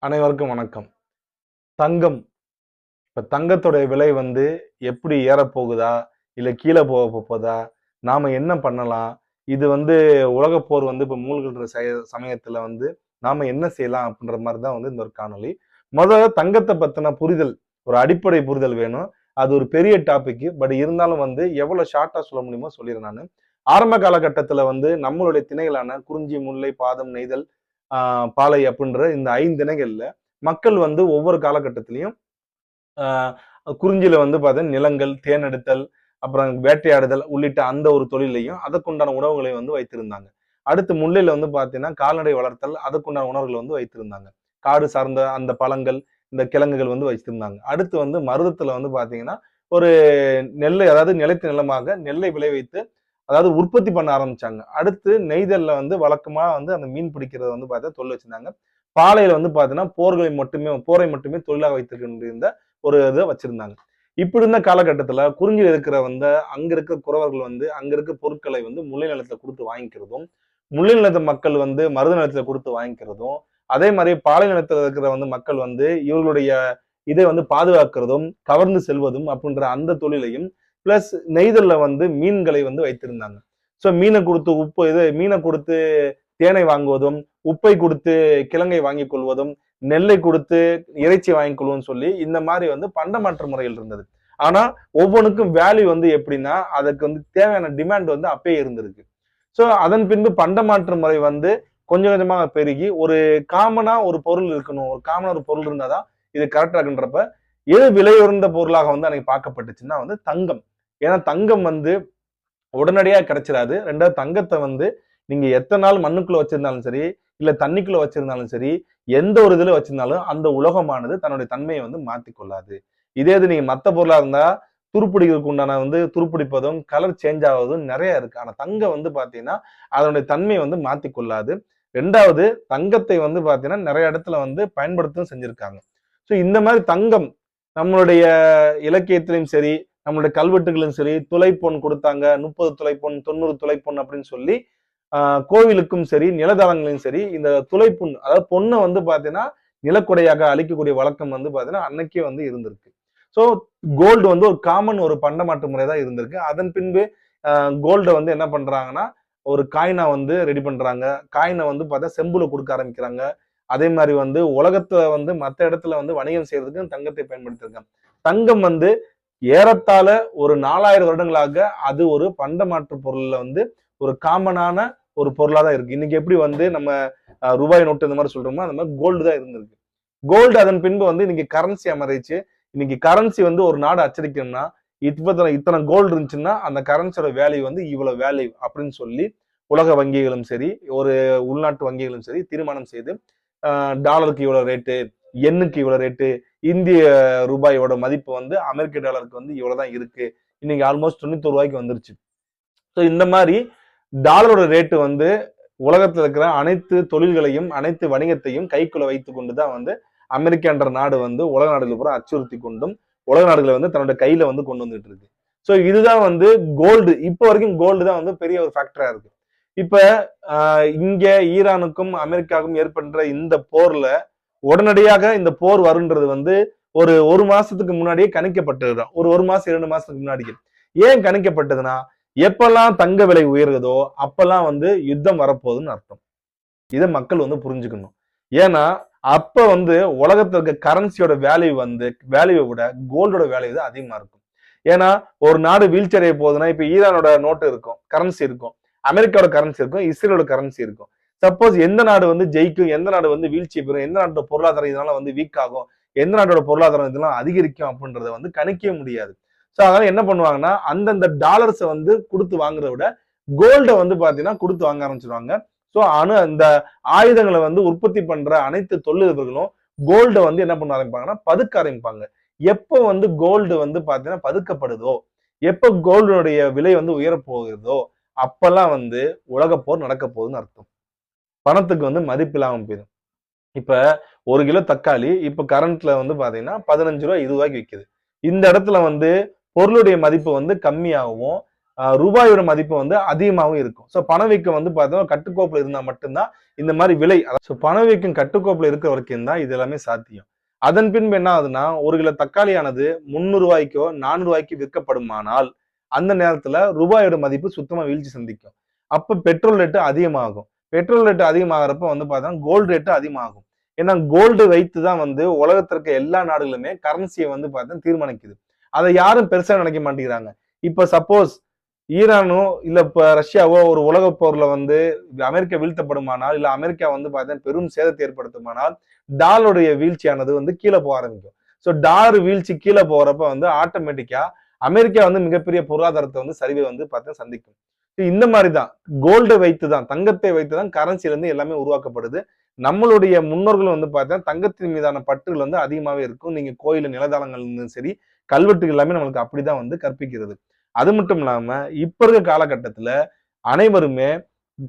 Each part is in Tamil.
அனைவருக்கும் வணக்கம். தங்கம். இப்ப தங்கத்துடைய விலை எப்படி ஏறப்போகுதா? இல்ல கீழ போகுதா? நாம என்ன பண்ணலாம்? இது உலகப் போர் இப்ப மூழ்கின்ற சமயத்துல நாம என்ன செய்யலாம்? அப்படின்ற மாரி தான் இந்த ஒரு காணொளி. முதல்ல தங்கத்த பத்தின புரிதல், ஒரு அடிப்படை புரிதல் வேணும். அது ஒரு பெரிய டாபிக். பட் இருந்தாலும் எவ்வளவு ஷார்ட்டா சொல்ல முடியுமோ சொல்லிறேன் நானு. ஆரம்ப காலகட்டத்துல நம்மளுடைய திணைகளான குறிஞ்சி, முல்லை, பாதம், நெய்தல், பாலை அப்படின்ற இந்த 5 திணைகள்ல மக்கள் ஒவ்வொரு காலகட்டத்திலையும் குறிஞ்சில பார்த்தீங்கன்னா நிலங்கள், தேனெடுத்தல், அப்புறம் வேட்டையாடுதல் உள்ளிட்ட அந்த ஒரு தொழிலையும் அதற்குண்டான உணவுகளையும் வைத்திருந்தாங்க. அடுத்து முல்லையில பார்த்தீங்கன்னா கால்நடை வளர்த்தல், அதற்குண்டான உணவுகள் வைத்திருந்தாங்க. காடு சார்ந்த அந்த பழங்கள், இந்த கிழங்குகள் வைத்திருந்தாங்க. அடுத்து மருதத்துல பார்த்தீங்கன்னா ஒரு நெல்லை, அதாவது நிலைத்த நிலமாக நெல்லை விளைவித்து அதாவது உற்பத்தி பண்ண ஆரம்பிச்சாங்க. அடுத்து நெய்தல்ல வழக்கமா அந்த மீன் பிடிக்கிறத பார்த்தா தொழில் வச்சிருந்தாங்க. பாலையில பார்த்தீங்கன்னா போரை மட்டுமே தொழிலாக வைத்திருக்கின்ற ஒரு இதை வச்சிருந்தாங்க. இப்படி இருந்த காலகட்டத்துல குறிஞ்சியில் இருக்கிற அங்க இருக்க குறவர்கள் அங்க இருக்க பொருட்களை முல்லை நிலத்துல கொடுத்து வாங்கிக்கிறதும், முல்லை நிலத்த மக்கள் மருத நிலத்துல கொடுத்து வாங்கிக்கிறதும், அதே மாதிரி பாலை நிலத்துல இருக்கிற மக்கள் இவர்களுடைய இதை பாதுகாக்கிறதும், கவர்ந்து செல்வதும் அப்படின்ற அந்த தொழிலையும் பிளஸ் நெய்தல்ல மீன்களை வைத்திருந்தாங்க. சோ மீனை கொடுத்து தேனை வாங்குவதும், உப்பை கொடுத்து கிழங்கை வாங்கிக் கொள்வதும், நெல்லை கொடுத்து இறைச்சி வாங்கிக் கொள்வோம்னு சொல்லி இந்த மாதிரி பண்டமாற்று முறைகள் இருந்தது. ஆனா ஒவ்வொன்றுக்கும் வேல்யூ எப்படின்னா அதுக்கு தேவையான டிமாண்ட் அப்பயே இருந்திருக்கு. சோ அதன் பின்பு பண்டமாற்று முறை கொஞ்சம் கொஞ்சமாக பெருகி ஒரு காமனா ஒரு பொருள் இருக்கணும், ஒரு காமனா ஒரு பொருள் இருந்தாதான் இது கரெக்டா இருக்குன்றப்ப எது விலை உயர்ந்த பொருளாக அன்னைக்கு பார்க்கப்பட்டுச்சுன்னா தங்கம். ஏன்னா தங்கம் உடனடியா கிடைச்சிடாது. ரெண்டாவது தங்கத்தை நீங்க எத்தனை நாள் மண்ணுக்குள்ள வச்சிருந்தாலும் சரி, இல்ல தண்ணிக்குள்ள வச்சிருந்தாலும் சரி, எந்த ஒரு இதுல வச்சிருந்தாலும் அந்த உலோகமானது தன்னுடைய தன்மையை மாத்திக் கொள்ளாது. இதே இது நீங்க மத்த பொருளா இருந்தா துருப்பிடிக்கிறதுக்கு உண்டான துருப்பிடிப்பதும் கலர் சேஞ்ச் ஆவதும் நிறைய இருக்கு. ஆனா தங்கம் பாத்தீங்கன்னா அதனுடைய தன்மையை மாத்திக் கொள்ளாது. ரெண்டாவது தங்கத்தை பாத்தீங்கன்னா நிறைய இடத்துல பயன்படுத்தவும் செஞ்சிருக்காங்க. சோ இந்த மாதிரி தங்கம் நம்மளுடைய இலக்கியத்திலும் சரி, நம்மளுடைய கல்வெட்டுகளும் சரி, துளைப்பொன் கொடுத்தாங்க, 30 துளைப்பொன், 90 துளைப்பொன் அப்படின்னு சொல்லி கோவிலுக்கும் சரி, நிலதளங்களையும் சரி, இந்த துளைப்புண், அதாவது பொண்ணை பாத்தீங்கன்னா நிலக்குடையாக அழிக்கக்கூடிய வழக்கம் பாத்தீங்கன்னா அன்னைக்கே இருந்திருக்கு. சோ கோல்டு ஒரு காமன் ஒரு பண்டமாற்று முறை தான் இருந்திருக்கு. அதன் பின்பு கோல்டை என்ன பண்றாங்கன்னா ஒரு காயினா ரெடி பண்றாங்க. காயினை பார்த்தா செம்புல கொடுக்க ஆரம்பிக்கிறாங்க. அதே மாதிரி உலகத்துல மத்த இடத்துல வணிகம் செய்யறதுக்கு தங்கத்தை பயன்படுத்திருக்காங்க. தங்கம் ஏறத்தாழ ஒரு 4000 வருடங்களாக அது ஒரு பண்டமாற்று பொருள்ல ஒரு காமனான ஒரு பொருளா தான் இருக்கு. இன்னைக்கு எப்படி நம்ம ரூபாய் நோட்டு இந்த மாதிரி சொல்றோமோ அந்த மாதிரி கோல்டு தான் இருந்திருக்கு. கோல்டு அதன் பின்பு இன்னைக்கு கரன்சி அமைச்சு, இன்னைக்கு கரன்சி ஒரு நாடு அச்சடிக்கணும்னா இத்தனை கோல்டு இருந்துச்சுன்னா அந்த கரன்சியோட வேல்யூ இவ்வளவு வேல்யூ அப்படின்னு சொல்லி உலக வங்கிகளும் சரி, ஒரு உள்நாட்டு வங்கிகளும் சரி தீர்மானம் செய்து டாலருக்கு இவ்வளவு ரேட்டு, எண்ணுக்கு இவ்வளவு ரேட்டு, இந்திய ரூபாயோட மதிப்பு அமெரிக்க டாலருக்கு இவ்வளவுதான் இருக்கு. இன்னைக்கு ஆல்மோஸ்ட் 91 ரூபாய்க்கு வந்துருச்சு. ஸோ இந்த மாதிரி டாலரோட ரேட்டு உலகத்துல இருக்கிற அனைத்து தொழில்களையும் அனைத்து வணிகத்தையும் கைக்குள்ள வைத்துக் கொண்டுதான் அமெரிக்கான்ற நாடு உலக நாடுகள் பூரா அச்சுறுத்தி கொண்டும் உலக நாடுகளை தன்னோட கையில கொண்டு வந்துட்டு இருக்கு. ஸோ இதுதான் கோல்டு. இப்போ வரைக்கும் கோல்டு தான் பெரிய ஒரு ஃபேக்டரா இருக்கு. இப்ப இங்க ஈரானுக்கும் அமெரிக்காவுக்கும் ஏற்படுற இந்த போர்ல உடனடியாக இந்த போர் வருன்றது ஒரு மாசத்துக்கு முன்னாடியே கணிக்கப்பட்டதுதான். ஒரு மாசம் 2 மாசத்துக்கு முன்னாடியே. ஏன் கணிக்கப்பட்டதுன்னா எப்பெல்லாம் தங்க விலை உயர்றதோ அப்பெல்லாம் யுத்தம் வரப்போகுதுன்னு அர்த்தம். இதை மக்கள் புரிஞ்சுக்கணும். ஏன்னா அப்ப உலகத்துல இருக்க கரன்சியோட வேல்யூவை விட கோல்டோட வேல்யூ தான் அதிகமா இருக்கும். ஏன்னா ஒரு நாடு வீழ்ச்சி அடைய போகுதுன்னா இப்ப ஈரானோட நோட்டு இருக்கும், கரன்சி இருக்கும், அமெரிக்காவோட கரன்சி இருக்கும், இஸ்ரேலோட கரன்சி இருக்கும். சப்போஸ் எந்த நாடு ஜெயிக்கும், எந்த நாடு வீழ்ச்சி பெறும், எந்த நாட்டோட பொருளாதாரம் இதனால வீக் ஆகும், எந்த நாட்டோட பொருளாதாரம் இதெல்லாம் அதிகரிக்கும் அப்படின்றத கணிக்கவே முடியாது. சோ அதனால என்ன பண்ணுவாங்கன்னா அந்தந்த டாலர்ஸை கொடுத்து வாங்குறத விட கோல்டை பாத்தீங்கன்னா கொடுத்து வாங்க ஆரம்பிச்சிருவாங்க. சோ அந்த ஆயுதங்களை உற்பத்தி பண்ற அனைத்து தொழிலதிபர்களும் கோல்டை என்ன பண்ண ஆரம்பிப்பாங்கன்னா பதுக்க ஆரம்பிப்பாங்க. எப்போ கோல்டு பாத்தீங்கன்னா பதுக்கப்படுதோ, எப்போ கோல்டுடைய விலை உயர போகுதோ அப்பெல்லாம் உலக போர் நடக்க போகுதுன்னு அர்த்தம். பணத்துக்கு மதிப்பு இல்லாம போயிடும். இப்ப 1 கிலோ தக்காளி இப்ப கரண்ட்ல பாத்தீங்கன்னா 15 ரூபாய் 20 ரூபாய்க்கு விற்குது. இந்த இடத்துல பொருளுடைய மதிப்பு கம்மியாகவும் ரூபாயோட மதிப்பு வந்து அதிகமாகவும் இருக்கும். ஸோ பணவீக்கம் வந்து பார்த்தோம்னா கட்டுக்கோப்புல இருந்தா மட்டும்தான் இந்த மாதிரி விலை. ஸோ பணவீக்கம் கட்டுக்கோப்புல இருக்கிற வரைக்கும் தான் இது எல்லாமே சாத்தியம். அதன் பின்பு என்ன ஆகுதுன்னா, ஒரு கிலோ தக்காளியானது 300 ரூபாய்க்கோ 400 ரூபாய்க்கு விற்கப்படுமானால் அந்த நேரத்துல ரூபாயோட மதிப்பு சுத்தமா வீழ்ச்சி சந்திக்கும். அப்ப பெட்ரோல் ரேட்டு அதிகமாகும். பெட்ரோல் ரேட்டு அதிகமாகறப்ப வந்து பார்த்தா கோல்டு ரேட்டு அதிகமாகும். ஏன்னா கோல்டு வைத்து தான் வந்து உலகத்துல இருக்க எல்லா நாடுகளுமே கரன்சியை வந்து பார்த்தா தீர்மானிக்குது. அதை யாரும் பெருசா நினைக்க மாட்டேங்கிறாங்க. இப்ப சப்போஸ் ஈரானோ இல்ல இப்ப ரஷ்யாவோ ஒரு உலக போர்ல வந்து அமெரிக்கா வீழ்த்தப்படுமானால், இல்ல அமெரிக்கா வந்து பார்த்தீங்கன்னா பெரும் சேதத்தை ஏற்படுத்துமானால், டாலருடைய வீழ்ச்சியானது வந்து கீழே போக ஆரம்பிக்கும். ஸோ டாலர் வீழ்ச்சி கீழே போறப்ப வந்து ஆட்டோமேட்டிக்கா அமெரிக்கா வந்து மிகப்பெரிய பொருளாதாரத்தை வந்து சரிவை வந்து பார்த்தா சந்திக்கும். இந்த மாதிரிதான் கோல்டை வைத்து தான், தங்கத்தை வைத்து தான் கரன்சில இருந்து எல்லாமே உருவாக்கப்படுது. நம்மளுடைய முன்னோர்கள் வந்து பார்த்தா தங்கத்தின் மீதான பற்றுகள் வந்து அதிகமாவே இருக்கும். நீங்க கோயில நிலதளங்கள் சரி, கல்வெட்டுகள் எல்லாமே நம்மளுக்கு அப்படிதான் வந்து கற்பிக்கிறது. அது மட்டும் இல்லாம இப்ப இருக்க காலகட்டத்துல அனைவருமே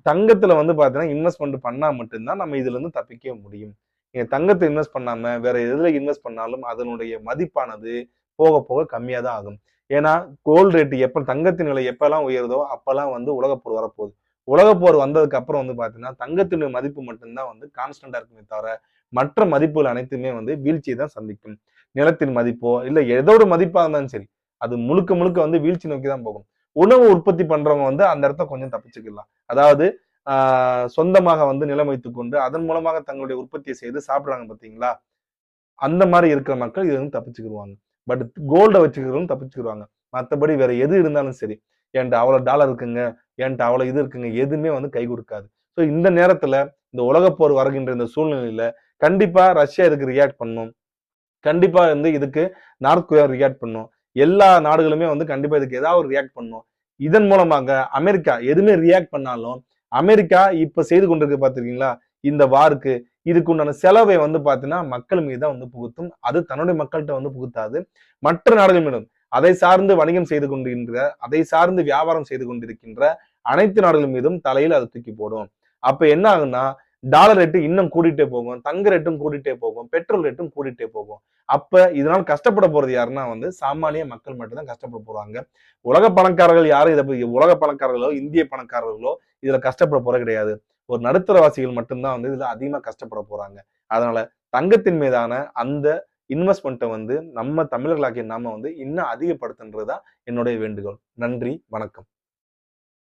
தங்கத்துல வந்து பாத்தீங்கன்னா இன்வெஸ்ட்மெண்ட் பண்ணா மட்டும்தான் நம்ம இதுல இருந்து தப்பிக்க முடியும். நீங்க தங்கத்தை இன்வெஸ்ட் பண்ணாம வேற எதுல இன்வெஸ்ட் பண்ணாலும் அதனுடைய மதிப்பானது போக போக கம்மியா தான் ஆகும். ஏன்னா கோல்டு ரேட் எப்ப தங்கத்தின் விலை எப்பெல்லாம் உயருதோ அப்பெல்லாம் வந்து உலகப்போர் வரப்போகுது. உலகப்போர் வந்ததுக்கு அப்புறம் வந்து பாத்தீங்கன்னா தங்கத்தினுடைய மதிப்பு மட்டும்தான் வந்து கான்ஸ்டன்டா இருக்குமே தவிர மற்ற மதிப்புகள் அனைத்துமே வந்து வீழ்ச்சியை தான் சந்திக்கும். நிலத்தின் மதிப்போ இல்ல ஏதோ ஒரு மதிப்பா இருந்தாலும் சரி, அது முழுக்க முழுக்க வந்து வீழ்ச்சி நோக்கி தான் போகும். உணவு உற்பத்தி பண்றவங்க வந்து அந்த இடத்த கொஞ்சம் தப்பிச்சுக்கலாம். அதாவது சொந்தமாக வந்து நிலம் வைத்துக் கொண்டு அதன் மூலமாக தங்களுடைய உற்பத்தியை செய்து சாப்பிடுறாங்க பாத்தீங்களா? அந்த மாதிரி இருக்கிற மக்கள் இதுல இருந்து தப்பிச்சுக்கிடுவாங்க. பட் கோல்ட வச்சுக்கிறவங்க தப்பிச்சுக்கிடுவாங்க. மத்தபடி வேற எது இருந்தாலும் சரி, என்ட்ட அவ்வளவு டாலர் இருக்குங்க, என்ட்ட அவ்வளவு இது இருக்குங்க, எதுவுமே வந்து கை கொடுக்காது. ஸோ இந்த நேரத்துல இந்த உலகப்போர் வருகின்ற இந்த சூழ்நிலையில கண்டிப்பா ரஷ்யா இதுக்கு ரியாக்ட் பண்ணும். கண்டிப்பா வந்து இதுக்கு நார்த் கொரியா ரியாக்ட் பண்ணும். எல்லா நாடுகளுமே வந்து கண்டிப்பா இதுக்கு ஏதாவது ஒரு ரியாக்ட் பண்ணும். இதன் மூலமாக அமெரிக்கா எதுவுமே ரியாக்ட் பண்ணாலும், அமெரிக்கா இப்ப செய்து கொண்டிருக்கு பார்த்திருக்கீங்களா? இந்த வாருக்கு இதுக்கு உண்டான செலவை வந்து பார்த்தீங்கன்னா, மக்கள் மீது தான் வந்து புகுத்தும். அது தன்னுடைய மக்கள்ட்ட வந்து புகுத்தாது. மற்ற நாடுகள் மீதும் அதை சார்ந்து வணிகம் செய்து கொண்டிருக்கின்ற, அதை சார்ந்து வியாபாரம் செய்து கொண்டிருக்கின்ற அனைத்து நாடுகள் மீதும் தலையில அது தூக்கி போடும். அப்ப என்ன ஆகும்னா, டாலர் ரேட்டு இன்னும் கூடிட்டே போகும். தங்க ரேட்டும் கூடிட்டே போகும். பெட்ரோல் ரேட்டும் கூடிட்டே போகும். அப்ப இதனால கஷ்டப்பட போறது யாருன்னா வந்து சாமானிய மக்கள் மட்டும் தான் கஷ்டப்பட போறாங்க. உலக பணக்காரர்கள் யாரும் உலக பணக்காரர்களோ, இந்திய பணக்காரர்களோ இதுல கஷ்டப்பட போறது கிடையாது. ஒரு நடுத்தரவாசிகள் மட்டும்தான் வந்து இதுல அதிகமா கஷ்டப்பட போறாங்க. அதனால தங்கத்தின் மீதான அந்த இன்வெஸ்ட்மெண்ட்டை வந்து நம்ம தமிழர்களாகிய நாம வந்து இன்னும் அதிகப்படுத்துன்றது தான் என்னுடைய வேண்டுகோள். நன்றி, வணக்கம்.